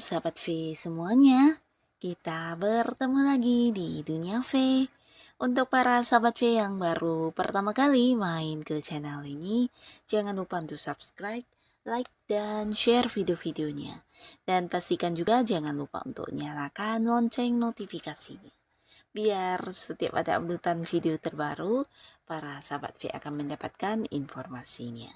sahabat V semuanya, kita bertemu lagi di Dunia V. Untuk para sahabat V yang baru pertama kali main ke channel ini, jangan lupa untuk subscribe, like, dan share video-videonya. Dan pastikan juga jangan lupa untuk nyalakan lonceng notifikasinya. Biar setiap ada updatean video terbaru, para sahabat V akan mendapatkan informasinya.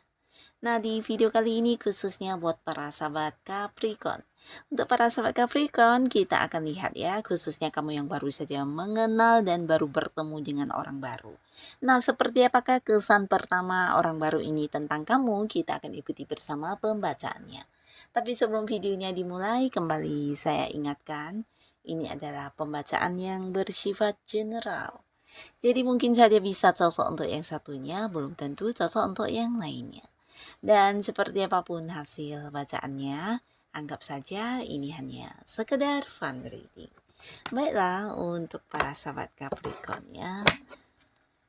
Nah, di video kali ini khususnya buat para sahabat Capricorn. Untuk para sahabat Capricorn, kita akan lihat ya, khususnya kamu yang baru saja mengenal dan baru bertemu dengan orang baru. Nah, seperti apakah kesan pertama orang baru ini tentang kamu? Kita akan ikuti bersama pembacaannya. Tapi sebelum videonya dimulai, kembali saya ingatkan, ini adalah pembacaan yang bersifat general. Jadi mungkin saja bisa cocok untuk yang satunya, belum tentu cocok untuk yang lainnya. Dan seperti apapun hasil bacaannya, anggap saja ini hanya sekedar fun reading. Baiklah, untuk para sahabat Capricorn ya.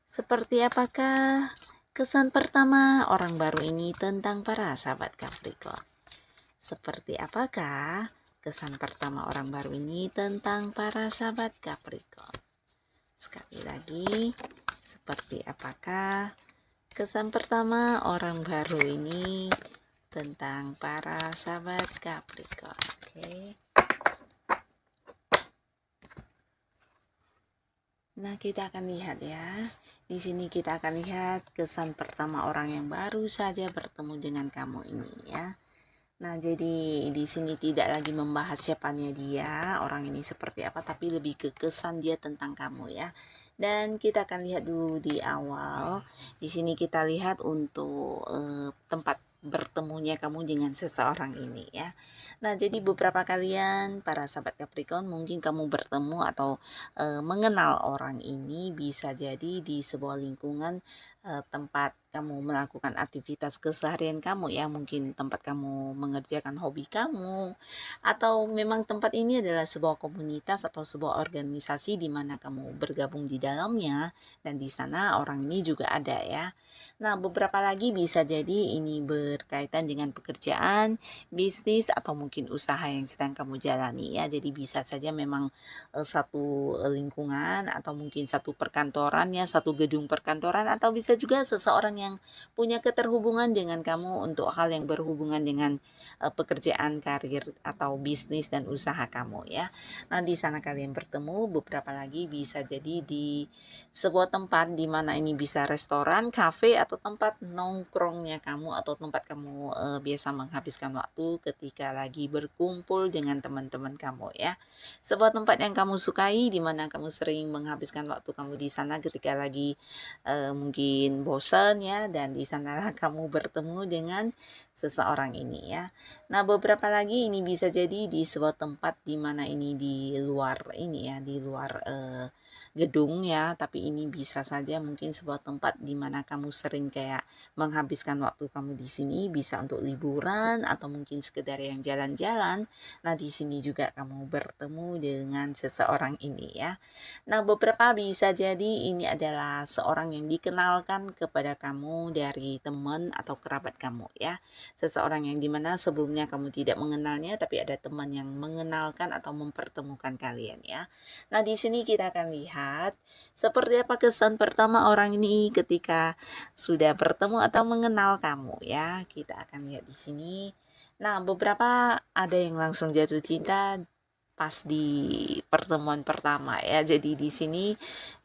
Seperti apakah kesan pertama orang baru ini tentang para sahabat Capricorn? Seperti apakah kesan pertama orang baru ini tentang para sahabat Capricorn? Sekali lagi, seperti apakah kesan pertama orang baru ini tentang para sahabat Capricorn? Oke. Nah, kita akan lihat ya. Di sini kita akan lihat kesan pertama orang yang baru saja bertemu dengan kamu ini ya. Nah, jadi di sini tidak lagi membahas siapanya dia, orang ini seperti apa, tapi lebih ke kesan dia tentang kamu ya. Dan kita akan lihat dulu di awal. Di sini kita lihat untuk tempat bertemunya kamu dengan seseorang ini ya. Nah, jadi beberapa kalian para sahabat Capricorn mungkin kamu bertemu atau mengenal orang ini bisa jadi di sebuah lingkungan tempat kamu melakukan aktivitas keseharian kamu ya, mungkin tempat kamu mengerjakan hobi kamu, atau memang tempat ini adalah sebuah komunitas atau sebuah organisasi di mana kamu bergabung di dalamnya, dan di sana orang ini juga ada ya. Nah, beberapa lagi bisa jadi ini berkaitan dengan pekerjaan, bisnis, atau mungkin usaha yang sedang kamu jalani ya. Jadi bisa saja memang satu lingkungan atau mungkin satu perkantoran ya, satu gedung perkantoran, atau bisa juga seseorang yang punya keterhubungan dengan kamu untuk hal yang berhubungan dengan pekerjaan, karir, atau bisnis dan usaha kamu ya. Nah, di sana kalian bertemu. Beberapa lagi bisa jadi di sebuah tempat di mana ini bisa restoran, kafe, atau tempat nongkrongnya kamu, atau tempat kamu biasa menghabiskan waktu ketika lagi berkumpul dengan teman-teman kamu ya. Sebuah tempat yang kamu sukai di mana kamu sering menghabiskan waktu kamu di sana ketika lagi mungkin bosan ya, dan di sanalah kamu bertemu dengan seseorang ini ya. Nah, beberapa lagi ini bisa jadi di sebuah tempat di mana ini di luar ini ya, di luar gedung ya, tapi ini bisa saja mungkin sebuah tempat di mana kamu sering kayak menghabiskan waktu kamu di sini, bisa untuk liburan atau mungkin sekedar yang jalan-jalan. Nah, di sini juga kamu bertemu dengan seseorang ini ya. Nah, beberapa bisa jadi ini adalah seorang yang dikenalkan kepada kamu dari teman atau kerabat kamu ya. Seseorang yang dimana sebelumnya kamu tidak mengenalnya, tapi ada teman yang mengenalkan atau mempertemukan kalian ya. Nah, di sini kita akan lihat seperti apa kesan pertama orang ini ketika sudah bertemu atau mengenal kamu ya. Kita akan lihat di sini. Nah, beberapa ada yang langsung jatuh cinta pas di pertemuan pertama ya. Jadi di sini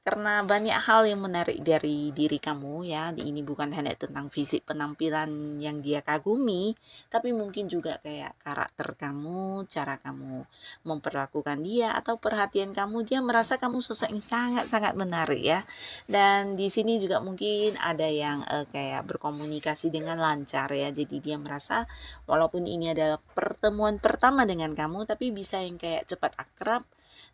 karena banyak hal yang menarik dari diri kamu ya. Ini bukan hanya tentang fisik penampilan yang dia kagumi, tapi mungkin juga kayak karakter kamu, cara kamu memperlakukan dia, atau perhatian kamu. Dia merasa kamu sosok yang sangat-sangat menarik ya. Dan di sini juga mungkin ada yang kayak berkomunikasi dengan lancar ya. Jadi dia merasa walaupun ini adalah pertemuan pertama dengan kamu, tapi bisa yang kayak cepat akrab,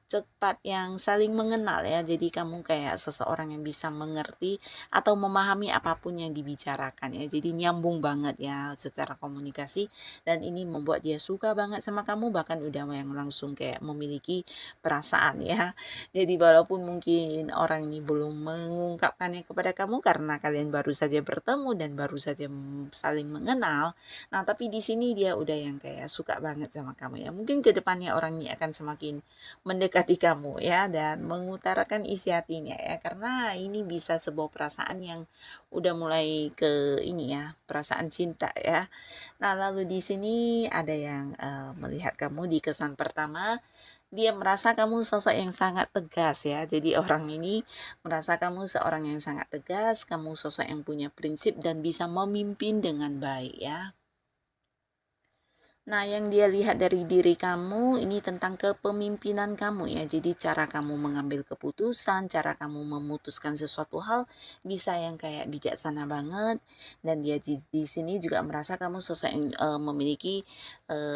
cepat yang saling mengenal ya. Jadi kamu kayak seseorang yang bisa mengerti atau memahami apapun yang dibicarakan ya. Jadi nyambung banget ya secara komunikasi, dan ini membuat dia suka banget sama kamu, bahkan udah yang langsung kayak memiliki perasaan ya. Jadi walaupun mungkin orang ini belum mengungkapkannya kepada kamu karena kalian baru saja bertemu dan baru saja saling mengenal. Nah, tapi di sini dia udah yang kayak suka banget sama kamu ya. Mungkin kedepannya orang ini akan semakin mendekati kamu ya dan mengutarakan isi hatinya ya. Karena ini bisa sebuah perasaan yang udah mulai ke ini ya, perasaan cinta ya. Nah, lalu di sini ada yang melihat kamu di kesan pertama, dia merasa kamu sosok yang sangat tegas ya. Jadi orang ini merasa kamu seorang yang sangat tegas, kamu sosok yang punya prinsip dan bisa memimpin dengan baik ya. Nah, yang dia lihat dari diri kamu ini tentang kepemimpinan kamu ya. Jadi cara kamu mengambil keputusan, cara kamu memutuskan sesuatu hal bisa yang kayak bijaksana banget, dan dia di sini juga merasa kamu sosok yang memiliki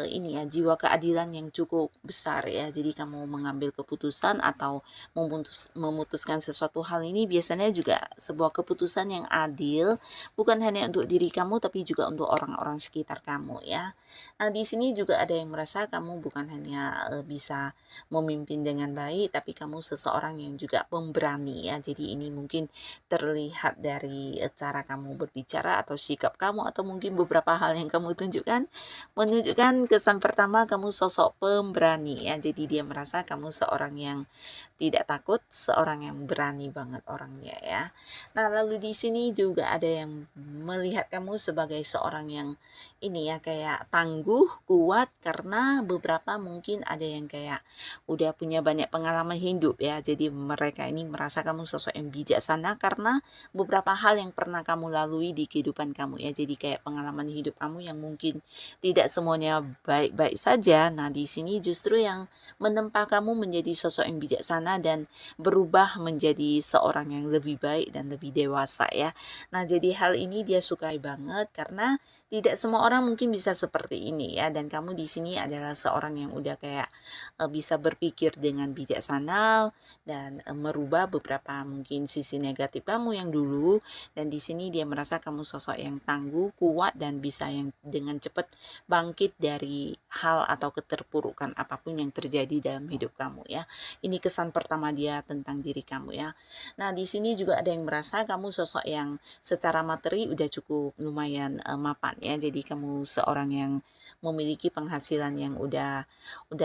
ini ya, jiwa keadilan yang cukup besar ya. Jadi kamu mengambil keputusan atau memutuskan sesuatu hal ini biasanya juga sebuah keputusan yang adil, bukan hanya untuk diri kamu tapi juga untuk orang-orang sekitar kamu ya. Nah, di sini juga ada yang merasa kamu bukan hanya bisa memimpin dengan baik, tapi kamu seseorang yang juga pemberani ya. Jadi ini mungkin terlihat dari cara kamu berbicara atau sikap kamu, atau mungkin beberapa hal yang kamu tunjukkan menunjukkan kesan pertama kamu sosok pemberani ya. Jadi dia merasa kamu seorang yang tidak takut, seorang yang berani banget orangnya ya. Nah, lalu di sini juga ada yang melihat kamu sebagai seorang yang ini ya, kayak tangguh, kuat, karena beberapa mungkin ada yang kayak udah punya banyak pengalaman hidup ya. Jadi mereka ini merasa kamu sosok yang bijaksana karena beberapa hal yang pernah kamu lalui di kehidupan kamu ya. Jadi kayak pengalaman hidup kamu yang mungkin tidak semuanya baik-baik saja. Nah, di sini justru yang menempa kamu menjadi sosok yang bijaksana dan berubah menjadi seorang yang lebih baik dan lebih dewasa ya. Nah, jadi hal ini dia sukai banget karena tidak semua orang mungkin bisa seperti ini ya, dan kamu di sini adalah seorang yang udah kayak bisa berpikir dengan bijaksana dan merubah beberapa mungkin sisi negatif kamu yang dulu, dan di sini dia merasa kamu sosok yang tangguh, kuat, dan bisa yang dengan cepat bangkit dari hal atau keterpurukan apapun yang terjadi dalam hidup kamu ya. Ini kesan pertama dia tentang diri kamu ya. Nah, di sini juga ada yang merasa kamu sosok yang secara materi udah cukup lumayan mapan ya. Jadi kamu seorang yang memiliki penghasilan yang udah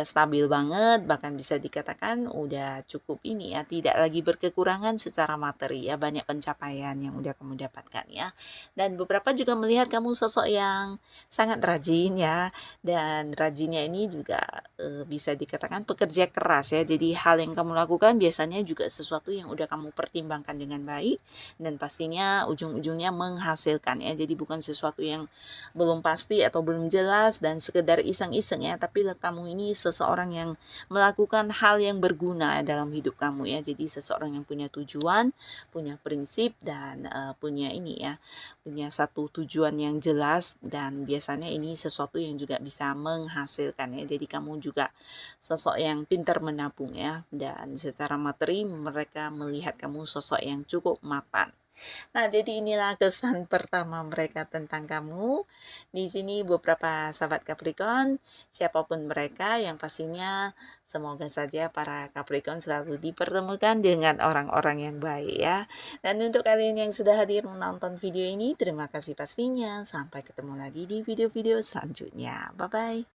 stabil banget, bahkan bisa dikatakan udah cukup ini ya, tidak lagi berkekurangan secara materi ya, banyak pencapaian yang udah kamu dapatkan ya. Dan beberapa juga melihat kamu sosok yang sangat rajin ya, dan rajinnya ini juga bisa dikatakan pekerja keras ya. Jadi hal yang kamu lakukan biasanya juga sesuatu yang udah kamu pertimbangkan dengan baik, dan pastinya ujung-ujungnya menghasilkan ya. Jadi bukan sesuatu yang belum pasti atau belum jelas dan sekedar iseng-iseng ya, tapi kamu ini seseorang yang melakukan hal yang berguna dalam hidup kamu ya. Jadi seseorang yang punya tujuan, punya prinsip, dan punya ini ya, punya satu tujuan yang jelas, dan biasanya ini sesuatu yang juga bisa menghasilkan ya. Jadi kamu juga sosok yang pintar menabung ya, dan secara materi mereka melihat kamu sosok yang cukup mapan. Nah, jadi inilah kesan pertama mereka tentang kamu. Di sini beberapa sahabat Capricorn, siapapun mereka, yang pastinya semoga saja para Capricorn selalu dipertemukan dengan orang-orang yang baik ya. Dan untuk kalian yang sudah hadir menonton video ini, terima kasih pastinya. Sampai ketemu lagi di video-video selanjutnya. Bye-bye.